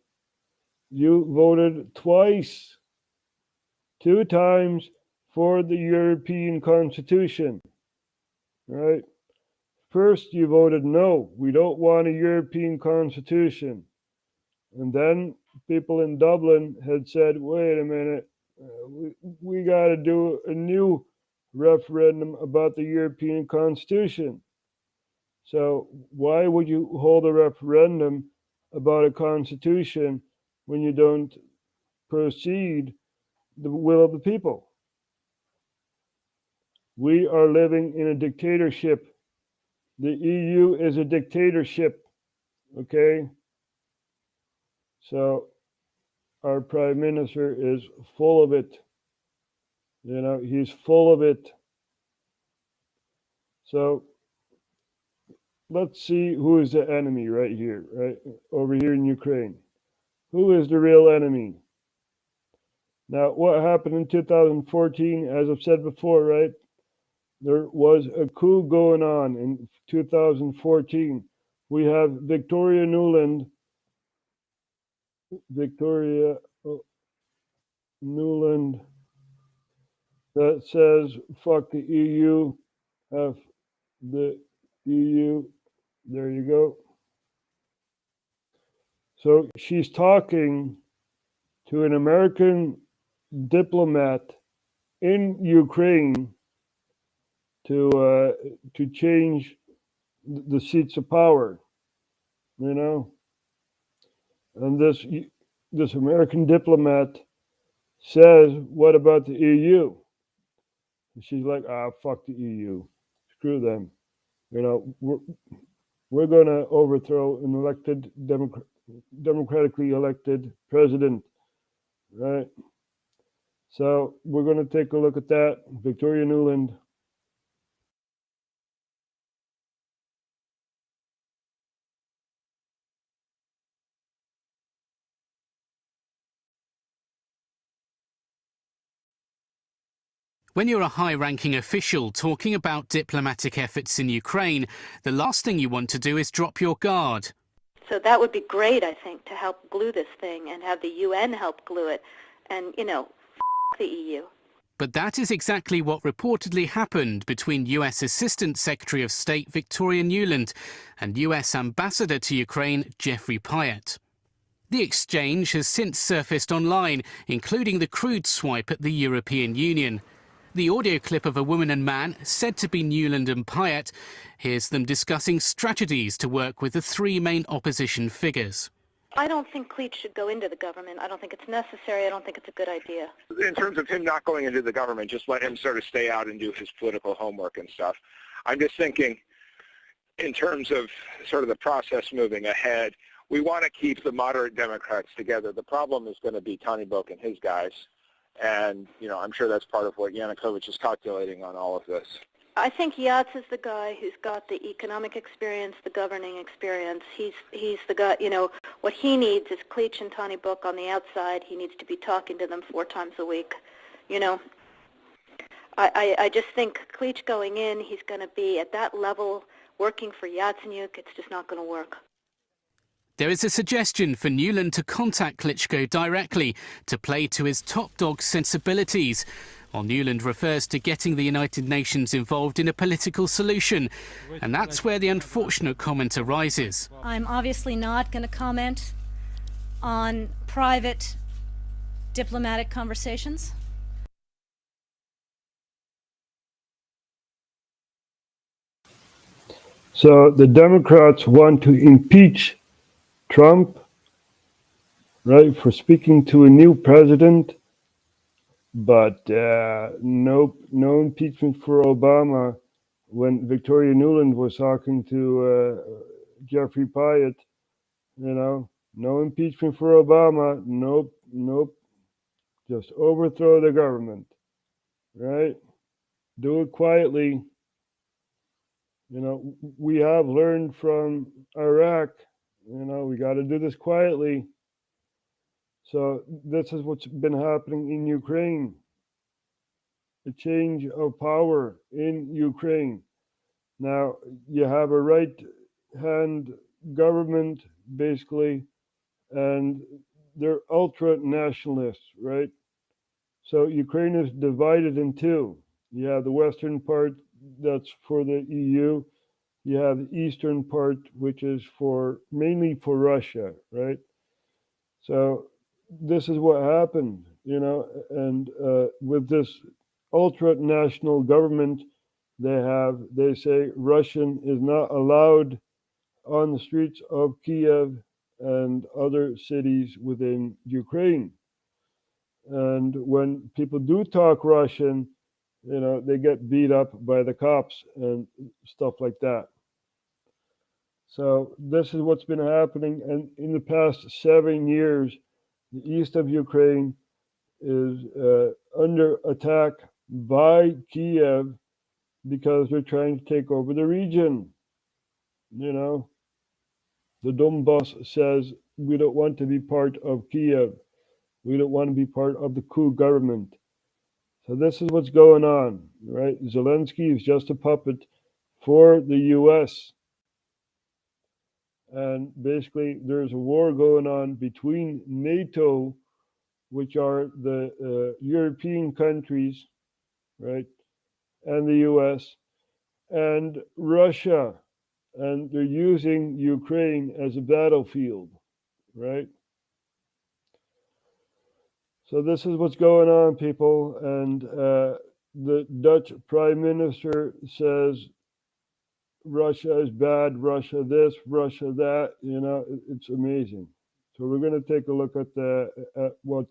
You voted twice, 2 times for the European Constitution, right? First, you voted no, we don't want a European Constitution. And then people in Dublin had said, wait a minute, we got to do a new referendum about the European Constitution. So why would you hold a referendum about a constitution when you don't proceed the will of the people? We are living in a dictatorship The EU is a dictatorship, okay? So our prime minister is full of it. You know, he's full of it. So let's see who is the enemy right here, right over here in Ukraine. Who is the real enemy? Now, what happened in 2014, as I've said before, right? There was a coup going on in 2014. We have Victoria Nuland that says, fuck the EU, F the EU. There you go. So she's talking to an American diplomat in Ukraine to change the seats of power, you know. And this American diplomat says, "What about the EU?" And she's like, fuck the EU, screw them. You know, we're going to overthrow an elected democratically elected president, right? So we're going to take a look at that. Victoria Nuland. When you're a high-ranking official talking about diplomatic efforts in Ukraine, the last thing you want to do is drop your guard. So that would be great, I think, to help glue this thing and have the UN help glue it and, you know, the EU. But that is exactly what reportedly happened between US Assistant Secretary of State Victoria Nuland and US Ambassador to Ukraine Jeffrey Pyatt. The exchange has since surfaced online, including the crude swipe at the European Union. The audio clip of a woman and man, said to be Nuland and Pyatt, hears them discussing strategies to work with the three main opposition figures. I don't think Klitsch should go into the government. I don't think it's necessary. I don't think it's a good idea. In terms of him not going into the government, just let him sort of stay out and do his political homework and stuff. I'm just thinking in terms of sort of the process moving ahead, we want to keep the moderate Democrats together. The problem is going to be Tony Book and his guys. And, you know, I'm sure that's part of what Yanukovych is calculating on all of this. I think Yats is the guy who's got the economic experience, the governing experience. He's the guy, you know, what he needs is Klitsch and Tony Book on the outside. He needs to be talking to them 4 times a week, you know. I just think Klitsch going in, he's going to be at that level working for Yatsenyuk. It's just not going to work. There is a suggestion for Nuland to contact Klitschko directly to play to his top dog sensibilities, while Nuland refers to getting the United Nations involved in a political solution. And that's where the unfortunate comment arises. I'm obviously not going to comment on private diplomatic conversations. So the Democrats want to impeach Trump, right, for speaking to a new president, but no impeachment for Obama. When Victoria Nuland was talking to Jeffrey Pyatt, you know, no impeachment for Obama, nope, just overthrow the government, right? Do it quietly. You know, we have learned from Iraq. You know, we got to do this quietly. So this is what's been happening in Ukraine. A change of power in Ukraine. Now, you have a right-hand government, basically, and they're ultra-nationalists, right? So Ukraine is divided in two. You have the western part that's for the EU. You have the eastern part, which is mainly for Russia, right? So this is what happened, you know, and with this ultra-national government they say Russian is not allowed on the streets of Kiev and other cities within Ukraine. And when people do talk Russian, you know, they get beat up by the cops and stuff like that. So this is what's been happening, and in the past 7 years, the east of Ukraine is under attack by Kiev because they're trying to take over the region. You know, the Donbass says, we don't want to be part of Kiev. We don't want to be part of the coup government. So this is what's going on, right? Zelensky is just a puppet for the US. And basically, there's a war going on between NATO, which are the European countries, right, and the US, and Russia. And they're using Ukraine as a battlefield, right? So this is what's going on, people. And the Dutch Prime Minister says Russia is bad, Russia this, Russia that. You know, it's amazing. So we're going to take a look at what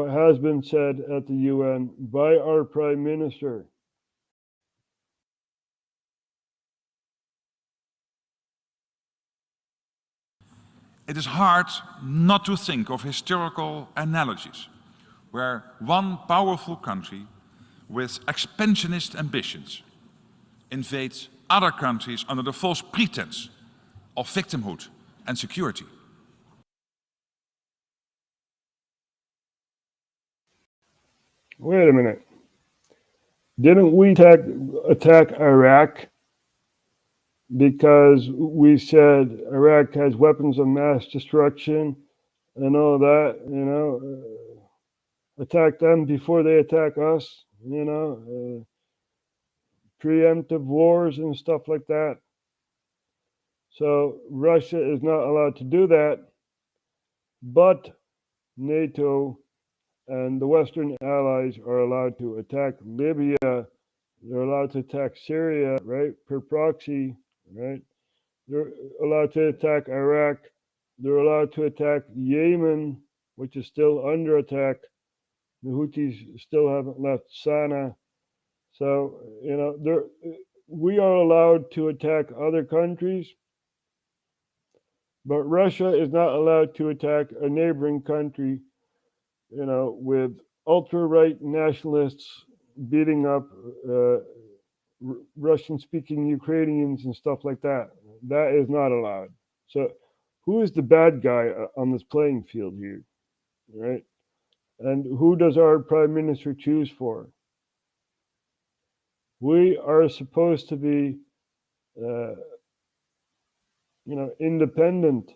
has been said at the UN by our Prime Minister. It is hard not to think of historical analogies where one powerful country with expansionist ambitions invades other countries under the false pretense of victimhood and security. Wait a minute. Didn't we attack Iraq because we said Iraq has weapons of mass destruction and all that, you know? Attack them before they attack us, you know? Preemptive wars and stuff like that. So Russia is not allowed to do that, but NATO and the Western allies are allowed to attack Libya. They're allowed to attack Syria, right, per proxy, right? They're allowed to attack Iraq. They're allowed to attack Yemen, which is still under attack. The Houthis still haven't left Sana'a. So, you know, we are allowed to attack other countries, but Russia is not allowed to attack a neighboring country, you know, with ultra-right nationalists beating up Russian-speaking Ukrainians and stuff like that. That is not allowed. So who is the bad guy on this playing field here, right? And who does our Prime Minister choose for? We are supposed to be, you know, independent.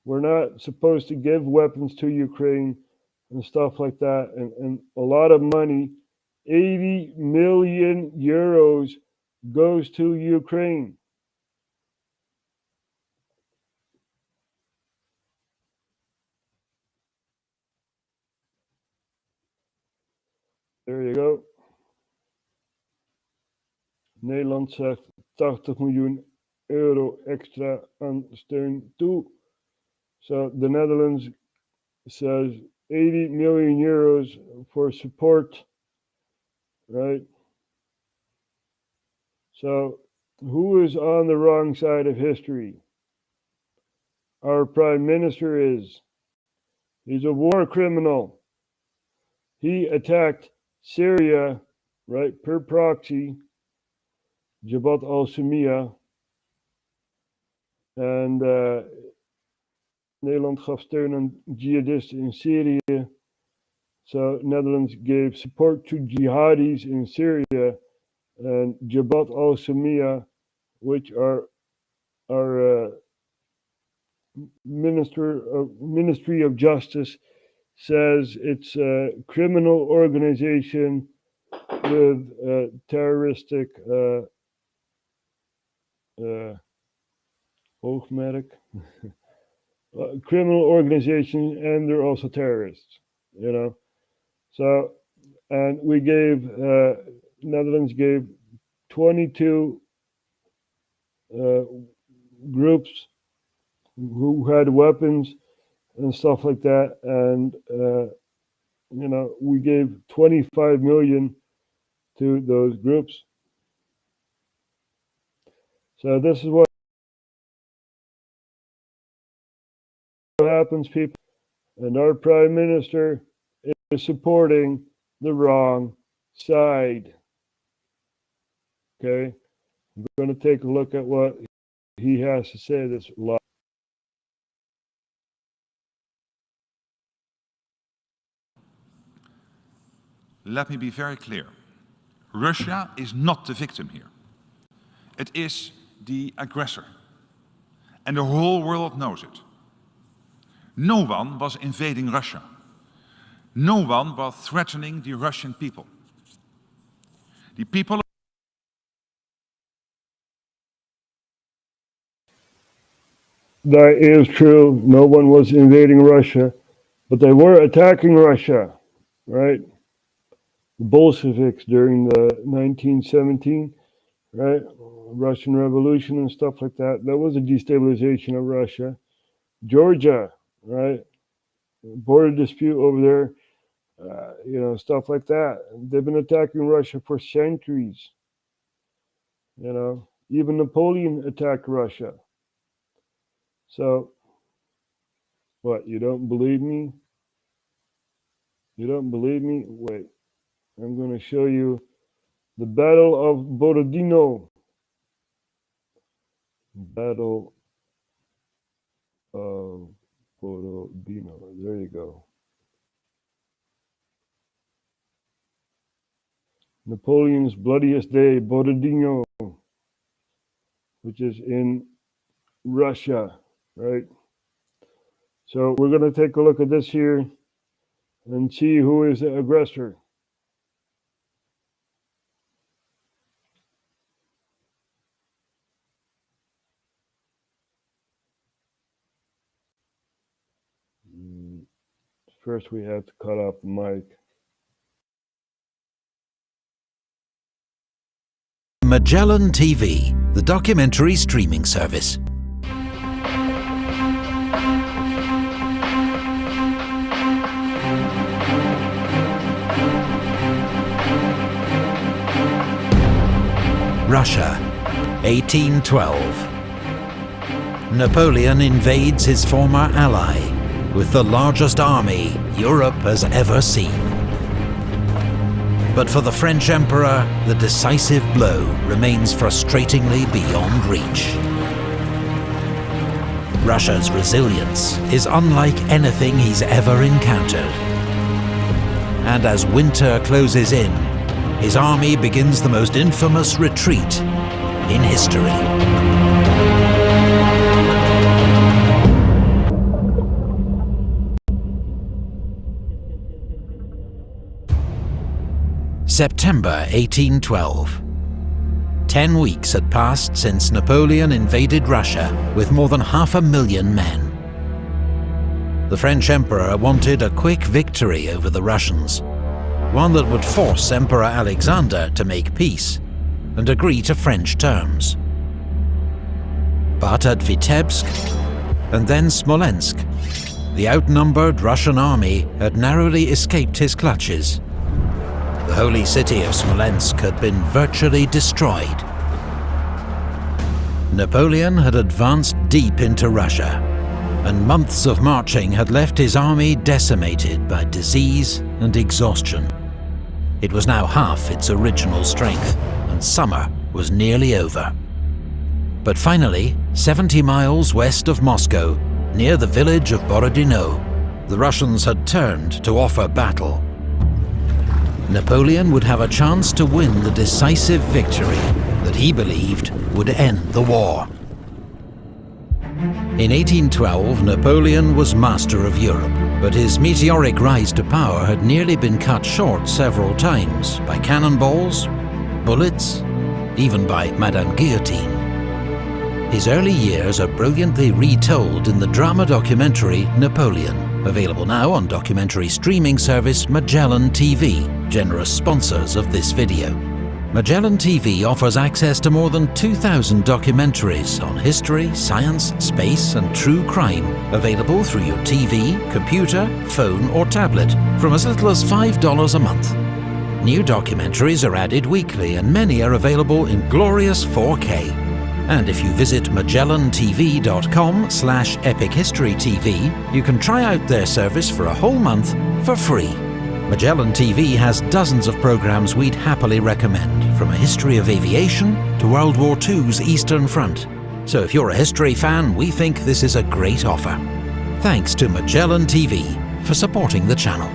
We're not supposed to give weapons to Ukraine and stuff like that. And a lot of money, 80 million euros, goes to Ukraine. There you go. Nederland zegt 80 miljoen euro extra aan steun toe. So the Netherlands says 80 million euros for support, right? So who is on the wrong side of history? Our Prime Minister is. He's a war criminal. He attacked Syria, right, per proxy, Debat al-Samia. En Nederland gaf steun aan jihadisten in Syrië. So Netherlands gave support to jihadis in Syria and Debat al-Samia, which are our Ministry of Justice, says it's a criminal organization with terroristic oogmerk. Criminal organization, and they're also terrorists, you know. So, and we gave, Netherlands gave 22 groups who had weapons and stuff like that. And, you know, we gave 25 million to those groups. So this is what happens, people. And our prime minister is supporting the wrong side. Okay, I'm going to take a look at what he has to say this live. Let me be very clear. Russia is not the victim here. It is the aggressor. And the whole world knows it. No one was invading Russia. No one was threatening the Russian people. The people. That is true. No one was invading Russia, but they were attacking Russia, right? The Bolsheviks during the 1917, right? Russian Revolution and stuff like that. That was a destabilization of Russia. Georgia, right? Border dispute over there, stuff like that. They've been attacking Russia for centuries. Even Napoleon attacked Russia. So, what, you don't believe me? You don't believe me? Wait, I'm going to show you the Battle of Borodino. Battle of Borodino. There you go. Napoleon's bloodiest day, Borodino, which is in Russia, right? So we're going to take a look at this here and see who is the aggressor. First, we have to cut off the mic. Magellan TV, the documentary streaming service. Russia, 1812. Napoleon invades his former ally with the largest army Europe has ever seen. But for the French Emperor, the decisive blow remains frustratingly beyond reach. Russia's resilience is unlike anything he's ever encountered. And as winter closes in, his army begins the most infamous retreat in history. September 1812. 10 weeks had passed since Napoleon invaded Russia with more than 500,000 men. The French Emperor wanted a quick victory over the Russians, one that would force Emperor Alexander to make peace and agree to French terms. But at Vitebsk and then Smolensk, the outnumbered Russian army had narrowly escaped his clutches. The holy city of Smolensk had been virtually destroyed. Napoleon had advanced deep into Russia, and months of marching had left his army decimated by disease and exhaustion. It was now half its original strength, and summer was nearly over. But finally, 70 miles west of Moscow, near the village of Borodino, the Russians had turned to offer battle. Napoleon would have a chance to win the decisive victory that he believed would end the war. In 1812, Napoleon was master of Europe, but his meteoric rise to power had nearly been cut short several times by cannonballs, bullets, even by Madame Guillotine. His early years are brilliantly retold in the drama documentary Napoleon, available now on documentary streaming service Magellan TV, generous sponsors of this video. Magellan TV offers access to more than 2,000 documentaries on history, science, space and true crime, available through your TV, computer, phone or tablet from as little as $5 a month. New documentaries are added weekly and many are available in glorious 4K. And if you visit MagellanTV.com/EpicHistoryTV, you can try out their service for a whole month for free. Magellan TV has dozens of programs we'd happily recommend, from a history of aviation to World War II's Eastern Front. So if you're a history fan, we think this is a great offer. Thanks to Magellan TV for supporting the channel.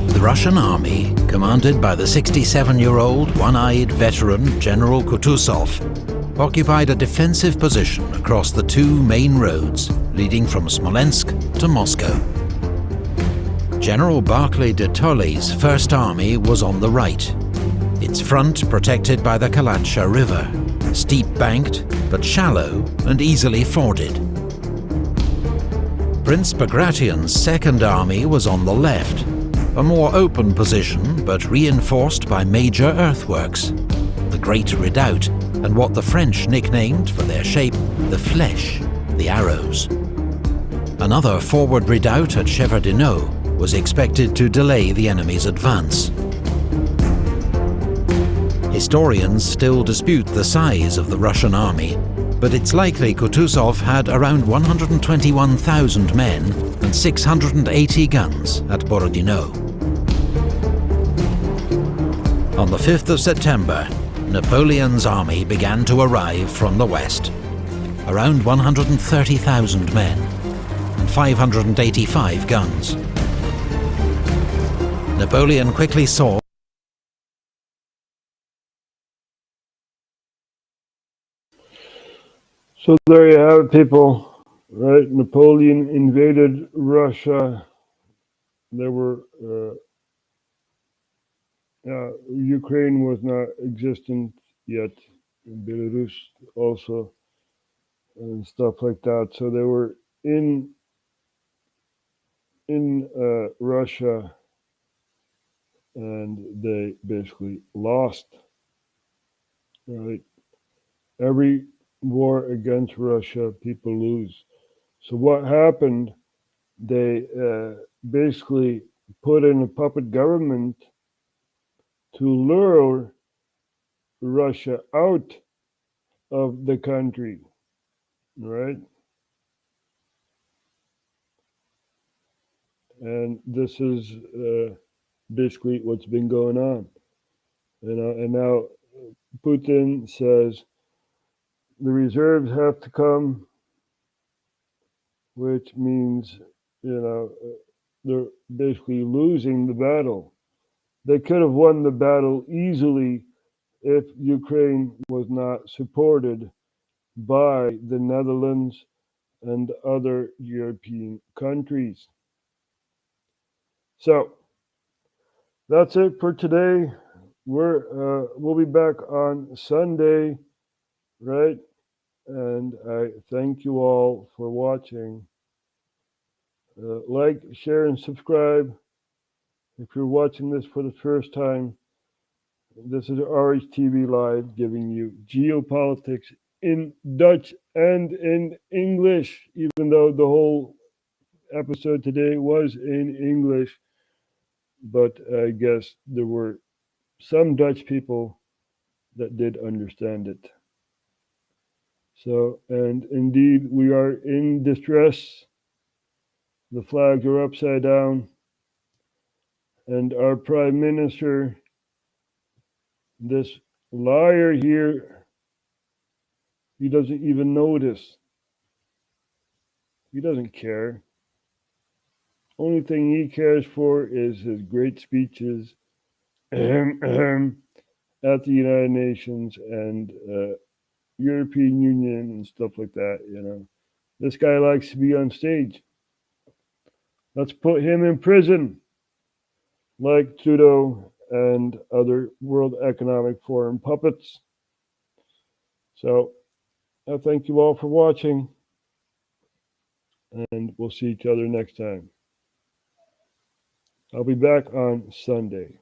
The Russian army, commanded by the 67-year-old one-eyed veteran General Kutuzov, occupied a defensive position across the two main roads leading from Smolensk to Moscow. General Barclay de Tolly's First Army was on the right, its front protected by the Kalatsha River, steep-banked but shallow and easily forded. Prince Bagration's Second Army was on the left, a more open position but reinforced by major earthworks, the Great Redoubt, and what the French nicknamed, for their shape, the Flèche, the arrows. Another forward redoubt at Shevardino was expected to delay the enemy's advance. Historians still dispute the size of the Russian army, but it's likely Kutuzov had around 121,000 men and 680 guns at Borodino. On the 5th of September, Napoleon's army began to arrive from the west. Around 130,000 men and 585 guns. Napoleon quickly saw So there you have it, people. Right, Napoleon invaded Russia. There were Ukraine was not existent yet, Belarus also, and stuff like that. So they were in Russia, and they basically lost. Right, every war against Russia, people lose. So what happened? They basically put in a puppet government to lure Russia out of the country, right? And this is basically what's been going on. And now Putin says the reserves have to come, which means, they're basically losing the battle. They could have won the battle easily if Ukraine was not supported by the Netherlands and other European countries. So that's it for today. We'll be back on Sunday, right? And I thank you all for watching. Like, share, and subscribe. If you're watching this for the first time, this is RHTVLive giving you geopolitics in Dutch and in English, even though the whole episode today was in English. But I guess there were some Dutch people that did understand it. So, and indeed, we are in distress. The flags are upside down. And our Prime Minister, this liar here, he doesn't even notice. He doesn't care. Only thing he cares for is his great speeches at the United Nations and European Union and stuff like that, This guy likes to be on stage. Let's put him in prison, like Trudeau and other World Economic Forum puppets. So I thank you all for watching, and we'll see each other next time. I'll be back on Sunday.